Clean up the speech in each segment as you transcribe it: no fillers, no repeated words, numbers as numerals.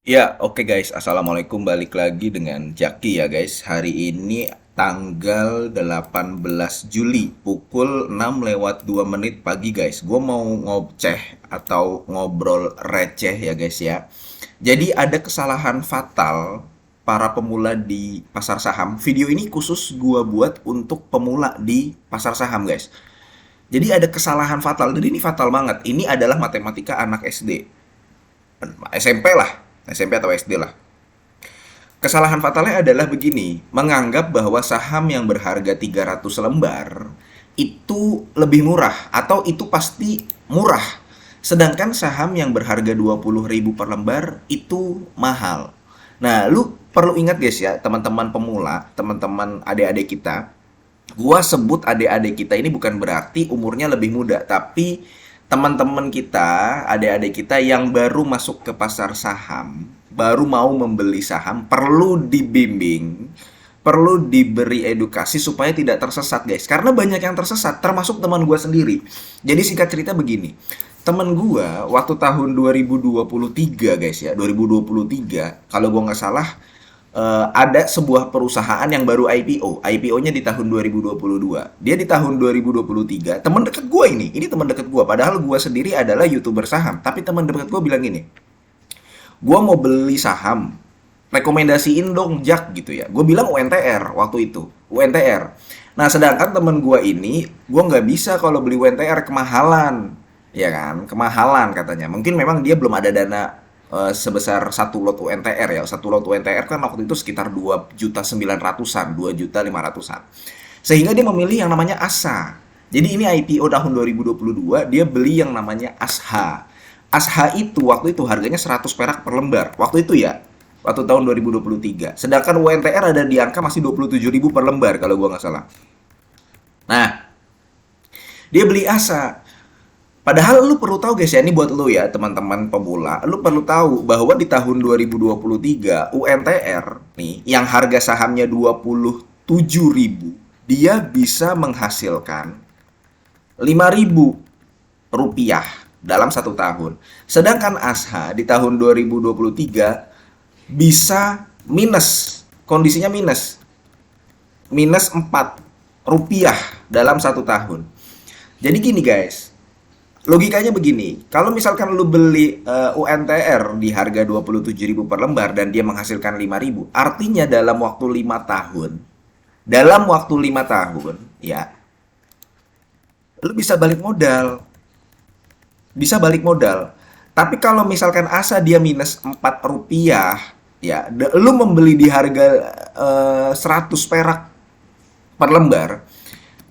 Ya, oke guys. Assalamualaikum. Balik lagi dengan Jaki ya guys. Hari ini tanggal 18 Juli pukul 6 lewat 2 menit pagi guys. Gue mau ngoceh atau ngobrol receh ya guys ya. Jadi ada kesalahan fatal para pemula di pasar saham. Video ini khusus gue buat untuk pemula di pasar saham guys. Jadi ada kesalahan fatal, dan ini fatal banget. Ini adalah matematika anak SD. SMP lah, SMP atau SD lah. Kesalahan fatalnya adalah begini, menganggap bahwa saham yang berharga 300 lembar itu lebih murah atau itu pasti murah. Sedangkan saham yang berharga 20.000 per lembar itu mahal. Nah, lu perlu ingat guys ya, teman-teman pemula, teman-teman adik-adik kita, gua sebut adik-adik kita ini bukan berarti umurnya lebih muda, tapi teman-teman kita, adik-adik kita yang baru masuk ke pasar saham, baru mau membeli saham, perlu dibimbing, perlu diberi edukasi supaya tidak tersesat guys. Karena banyak yang tersesat, termasuk teman gua sendiri. Jadi singkat cerita begini, temen gua waktu tahun 2023 guys ya, 2023, kalau gua nggak salah, ada sebuah perusahaan yang baru IPO. IPO-nya di tahun 2022. Dia di tahun 2023. Teman dekat gue ini teman dekat gue. Padahal gue sendiri adalah YouTuber saham. Tapi teman dekat gue bilang gini, gue mau beli saham. Rekomendasiin dong, Jack gitu ya. Gue bilang UNTR waktu itu. UNTR. Nah, sedangkan teman gue ini, gue nggak bisa kalau beli UNTR kemahalan. Ya kan, kemahalan katanya. Mungkin memang dia belum ada dana sebesar satu lot UNTR ya. Satu lot UNTR kan waktu itu sekitar 2.900.000-an, 2.500.000-an. Sehingga dia memilih yang namanya ASA. Jadi ini IPO tahun 2022, dia beli yang namanya ASHA. ASHA itu waktu itu harganya 100 perak per lembar. Waktu itu ya, waktu tahun 2023. Sedangkan UNTR ada di angka masih 27.000 per lembar kalau gua nggak salah. Nah, dia beli ASA. Padahal lu perlu tahu guys ya, ini buat lu ya teman-teman pemula, lu perlu tahu bahwa di tahun 2023 UNTR nih yang harga sahamnya 27.000, dia bisa menghasilkan 5.000 rupiah dalam satu tahun. Sedangkan ASHA di tahun 2023 bisa minus, kondisinya minus, minus 4 rupiah dalam satu tahun. Jadi gini guys, logikanya begini, kalau misalkan lu beli UNTR di harga 27.000 per lembar dan dia menghasilkan 5.000, artinya dalam waktu 5 tahun, ya, lu bisa balik modal, bisa balik modal. Tapi kalau misalkan asa dia minus 4 rupiah, ya, lu membeli di harga 100 perak per lembar,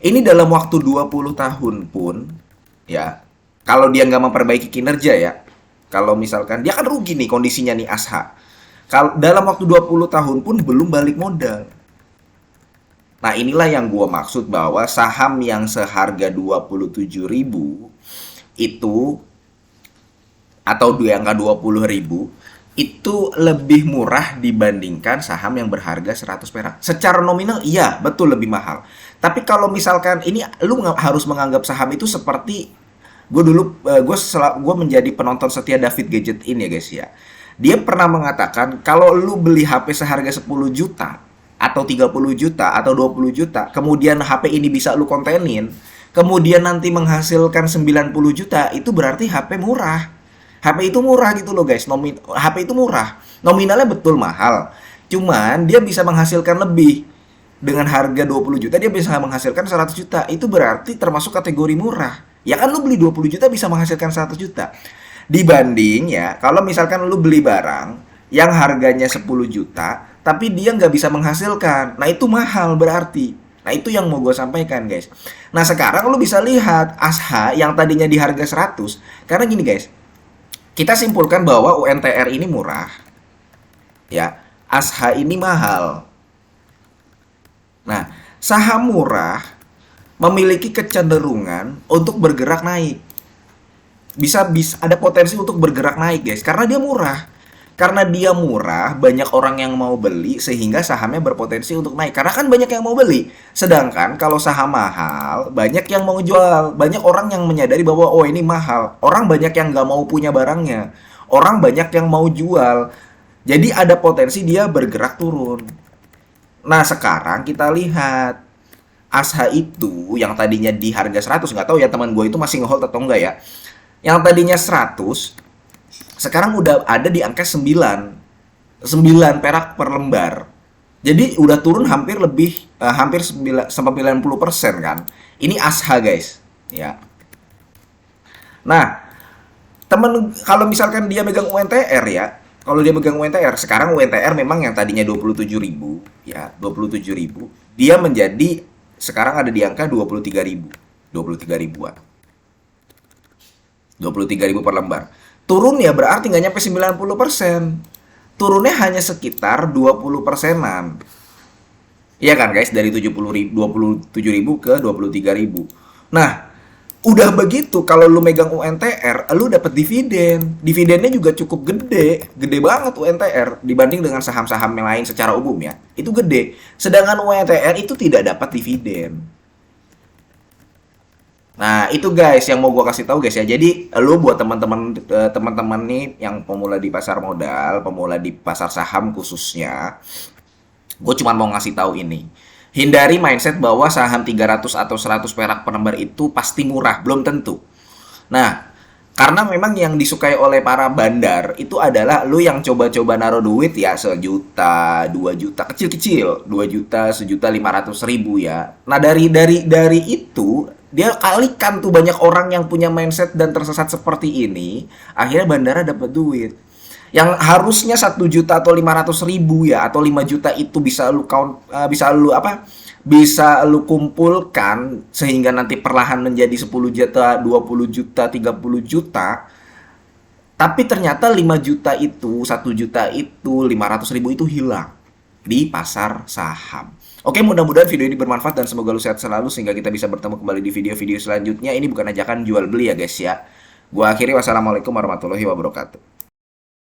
ini dalam waktu 20 tahun pun, ya, kalau dia nggak memperbaiki kinerja ya, kalau misalkan dia kan rugi nih kondisinya nih ASHA. Kalau dalam waktu 20 tahun pun belum balik modal. Nah, inilah yang gua maksud bahwa saham yang seharga 27.000 itu atau di angka 20.000 itu lebih murah dibandingkan saham yang berharga 100 perak. Secara nominal iya, betul lebih mahal. Tapi kalau misalkan ini lu harus menganggap saham itu seperti gue dulu gue menjadi penonton setia David Gadget ini ya guys ya. Dia pernah mengatakan kalau lu beli HP seharga 10 juta atau 30 juta atau 20 juta, kemudian HP ini bisa lu kontenin, kemudian nanti menghasilkan 90 juta, itu berarti HP murah. HP itu murah gitu loh guys. HP itu murah. Nominalnya betul mahal. Cuman dia bisa menghasilkan lebih. Dengan harga 20 juta dia bisa menghasilkan 100 juta. Itu berarti termasuk kategori murah. Ya kan lu beli 20 juta bisa menghasilkan 100 juta. Dibanding ya, kalau misalkan lu beli barang yang harganya 10 juta, tapi dia nggak bisa menghasilkan. Nah itu mahal berarti. Nah itu yang mau gue sampaikan guys. Nah sekarang lu bisa lihat ASHA yang tadinya di harga 100. Karena gini guys, kita simpulkan bahwa UNTR ini murah. Ya, ASHA ini mahal. Nah, saham murah memiliki kecenderungan untuk bergerak naik. Bisa ada potensi untuk bergerak naik, guys, karena dia murah. Karena dia murah, banyak orang yang mau beli sehingga sahamnya berpotensi untuk naik. Karena kan banyak yang mau beli. Sedangkan kalau saham mahal, banyak yang mau jual. Banyak orang yang menyadari bahwa oh ini mahal. Orang banyak yang nggak mau punya barangnya. Orang banyak yang mau jual. Jadi ada potensi dia bergerak turun. Nah, sekarang kita lihat ASHA itu yang tadinya di harga 100, nggak tahu ya teman gue itu masih ngehold atau enggak ya. Yang tadinya 100 sekarang udah ada di angka 9 perak per lembar. Jadi udah turun hampir hampir 90% kan. Ini ASHA guys, ya. Nah, temen kalau misalkan dia megang UNTR ya, kalau dia megang UNTR, sekarang UNTR memang yang tadinya 27.000 ya, 27.000, dia menjadi sekarang ada di angka 23.000. 23 ribuan. 23.000 per lembar. Turun ya berarti nggak nyampe 90%. Turunnya hanya sekitar 20 persenan. Iya kan guys, dari 27.000 ke 23.000. Nah, udah begitu kalau lu megang UNTR, lu dapat dividen. Dividennya juga cukup gede, gede banget UNTR dibanding dengan saham-saham yang lain secara umum ya. Itu gede. Sedangkan UNTR itu tidak dapat dividen. Nah, itu guys yang mau gua kasih tahu guys ya. Jadi, lu buat teman-teman nih yang pemula di pasar modal, pemula di pasar saham khususnya, gue cuma mau ngasih tahu ini. Hindari mindset bahwa saham 300 atau 100 perak per lembar itu pasti murah, belum tentu. Nah, karena memang yang disukai oleh para bandar itu adalah lu yang coba-coba naruh duit ya 1 juta, 2 juta, kecil-kecil, 2 juta, 1.500.000 ya. Nah, dari itu dia kalikan tuh banyak orang yang punya mindset dan tersesat seperti ini, akhirnya bandara dapat duit yang harusnya 1 juta atau 500.000 ya atau 5 juta itu bisa lu bisa lu apa, bisa lu kumpulkan sehingga nanti perlahan menjadi 10 juta, 20 juta, 30 juta. Tapi ternyata 5 juta itu, 1 juta itu, 500.000 itu hilang di pasar saham. Oke, mudah-mudahan video ini bermanfaat dan semoga lu sehat selalu sehingga kita bisa bertemu kembali di video-video selanjutnya. Ini bukan ajakan jual beli ya guys ya. Gua akhiri, wassalamualaikum warahmatullahi wabarakatuh.